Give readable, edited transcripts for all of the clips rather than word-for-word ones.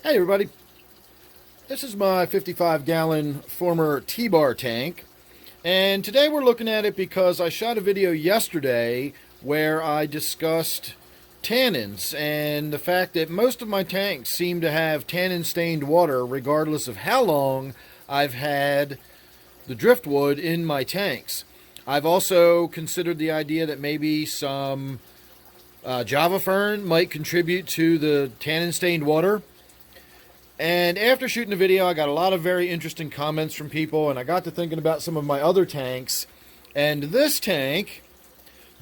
Hey everybody, this is my 55-gallon former T-bar tank, and today we're looking at it because I shot a video yesterday where I discussed tannins and the fact that most of my tanks seem to have tannin-stained water regardless of how long I've had the driftwood in my tanks. I've also considered the idea that maybe some Java fern might contribute to the tannin-stained water. And after shooting the video, I got a lot of very interesting comments from people, and I got to thinking about some of my other tanks. And this tank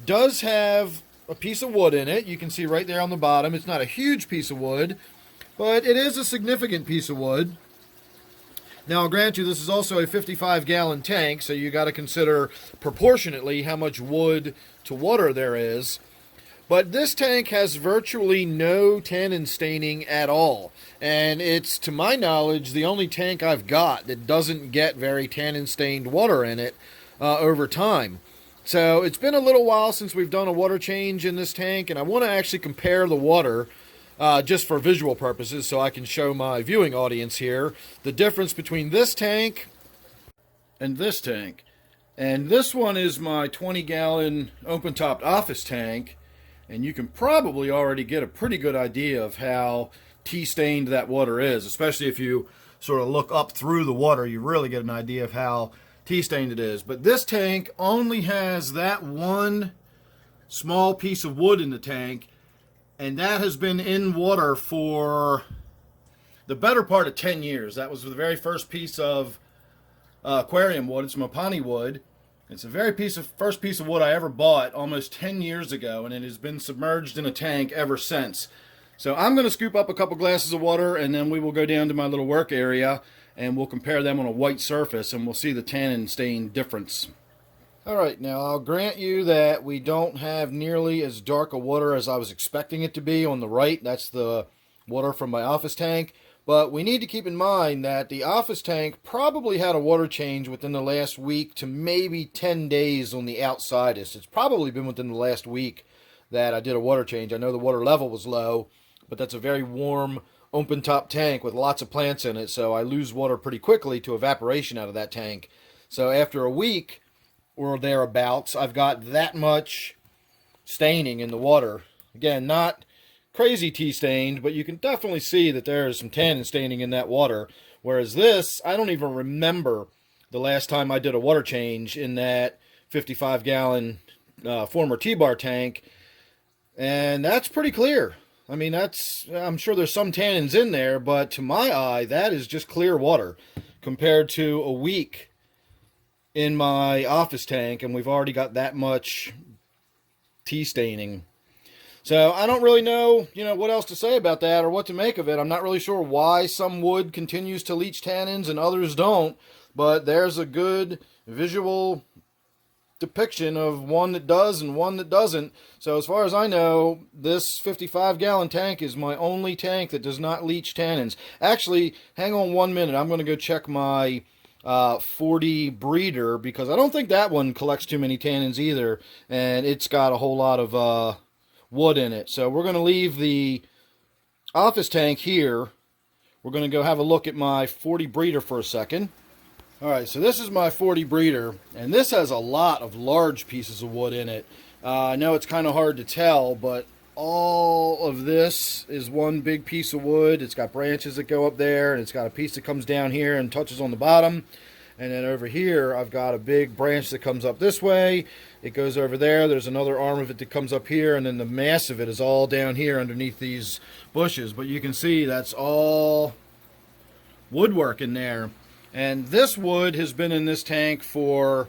does have a piece of wood in it. You can see right there on the bottom. It's not a huge piece of wood, but it is a significant piece of wood. Now, I'll grant you, this is also a 55-gallon tank, so you got to consider proportionately how much wood to water there is. But this tank has virtually no tannin staining at all. And it's, to my knowledge, the only tank I've got that doesn't get very tannin stained water in it over time. So it's been a little while since we've done a water change in this tank, and I want to actually compare the water just for visual purposes so I can show my viewing audience here the difference between this tank and this tank. And this one is my 20-gallon open-topped office tank. And you can probably already get a pretty good idea of how tea-stained that water is, especially if you sort of look up through the water. You really get an idea of how tea-stained it is. But this tank only has that one small piece of wood in the tank, and that has been in water for the better part of 10 years. That was the very first piece of aquarium wood. It's Mapani wood. It's the first piece of wood I ever bought almost 10 years ago, and it has been submerged in a tank ever since. So I'm going to scoop up a couple glasses of water, and then we will go down to my little work area, and we'll compare them on a white surface, and we'll see the tannin stain difference. Alright, now I'll grant you that we don't have nearly as dark a water as I was expecting it to be on the right. That's the water from my office tank. But we need to keep in mind that the office tank probably had a water change within the last week to maybe 10 days on the outside. It's probably been within the last week that I did a water change. I know the water level was low, but that's a very warm, open-top tank with lots of plants in it, so I lose water pretty quickly to evaporation out of that tank. So after a week or thereabouts, I've got that much staining in the water. Again, not crazy tea stained, but you can definitely see that there is some tannin staining in that water. Whereas this, I don't even remember the last time I did a water change in that 55-gallon former T-bar tank, and that's pretty clear. I mean, I'm sure there's some tannins in there, but to my eye, that is just clear water compared to a week in my office tank, and we've already got that much tea staining. So I don't really know, what else to say about that or what to make of it. I'm not really sure why some wood continues to leach tannins and others don't, but there's a good visual depiction of one that does and one that doesn't. So as far as I know, this 55-gallon tank is my only tank that does not leach tannins. Actually, hang on 1 minute. I'm going to go check my 40 breeder, because I don't think that one collects too many tannins either, and it's got a whole lot of wood in it. So we're going to leave the office tank here. We're going to go have a look at my 40 breeder for a second. Alright, so this is my 40 breeder, and this has a lot of large pieces of wood in it. I know it's kind of hard to tell, but all of this is one big piece of wood. It's got branches that go up there, and it's got a piece that comes down here and touches on the bottom. And then over here, I've got a big branch that comes up this way. It goes over there. There's another arm of it that comes up here. And then the mass of it is all down here underneath these bushes. But you can see that's all woodwork in there. And this wood has been in this tank for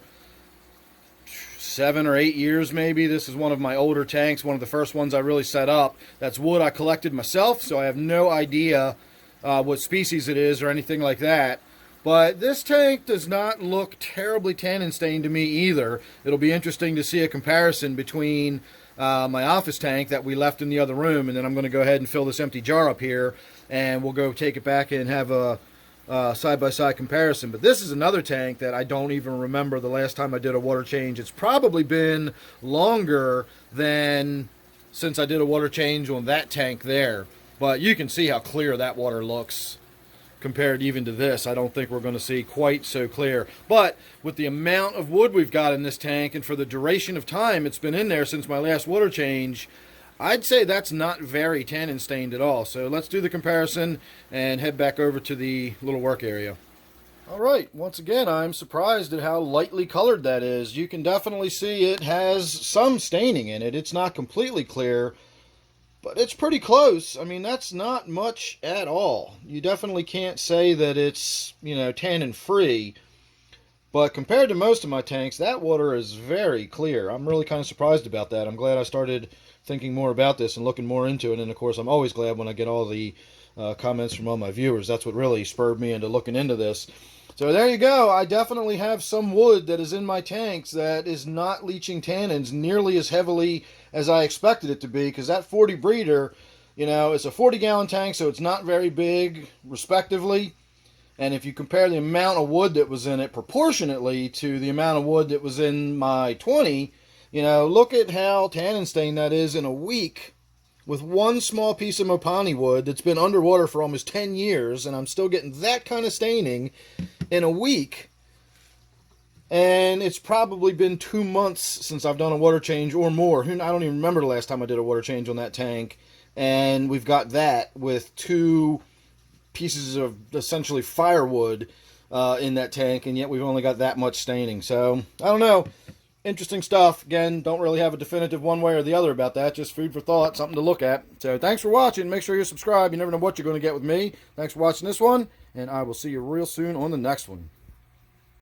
7 or 8 years maybe. This is one of my older tanks, one of the first ones I really set up. That's wood I collected myself, so I have no idea what species it is or anything like that. But this tank does not look terribly tannin stained to me either. It'll be interesting to see a comparison between my office tank that we left in the other room, and then I'm going to go ahead and fill this empty jar up here, and we'll go take it back and have a side-by-side comparison. But this is another tank that I don't even remember the last time I did a water change. It's probably been longer than since I did a water change on that tank there. But you can see how clear that water looks compared even to this. I don't think we're going to see quite so clear. But with the amount of wood we've got in this tank and for the duration of time it's been in there since my last water change, I'd say that's not very tannin stained at all. So let's do the comparison and head back over to the little work area. All right, once again, I'm surprised at how lightly colored that is. You can definitely see it has some staining in it. It's not completely clear, but it's pretty close. I mean, that's not much at all. You definitely can't say that it's, you know, tannin free. But compared to most of my tanks, that water is very clear. I'm really kind of surprised about that. I'm glad I started thinking more about this and looking more into it. And of course, I'm always glad when I get all the comments from all my viewers. That's what really spurred me into looking into this. So there you go. I definitely have some wood that is in my tanks that is not leaching tannins nearly as heavily as I expected it to be, because that 40 breeder, you know, it's a 40-gallon tank, so it's not very big, respectively. And if you compare the amount of wood that was in it proportionately to the amount of wood that was in my 20, you know, look at how tannin stained that is in a week with one small piece of Mopani wood that's been underwater for almost 10 years, and I'm still getting that kind of staining in a week. And it's probably been 2 months since I've done a water change or more. I don't even remember the last time I did a water change on that tank. And we've got that with 2 pieces of essentially firewood in that tank, and yet we've only got that much staining. So, I don't know. Interesting stuff. Again, don't really have a definitive one way or the other about that. Just food for thought, something to look at. So, thanks for watching. Make sure you subscribe. You never know what you're going to get with me. Thanks for watching this one, and I will see you real soon on the next one.